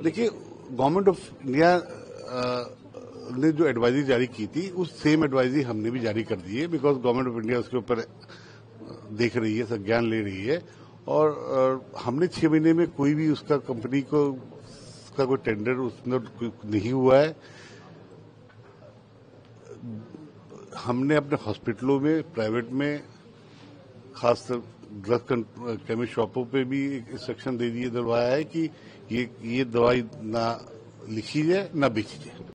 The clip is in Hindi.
देखिए, गवर्नमेंट ऑफ इंडिया ने जो एडवाइजरी जारी की थी उस सेम एडवाइजरी हमने भी जारी कर दी है, बिकॉज गवर्नमेंट ऑफ इंडिया उसके ऊपर देख रही है, संज्ञान ले रही है। और हमने 6 महीने में कोई भी उसका कंपनी को उसका कोई टेंडर उसमें नहीं हुआ है। हमने अपने हॉस्पिटलों में, प्राइवेट में, खासकर ड्रग केमिस्ट शॉपों पे भी एक इंस्ट्रक्शन दे दिए, दिलवाया है कि ये दवाई ना लिखी जाए ना बेची जाए।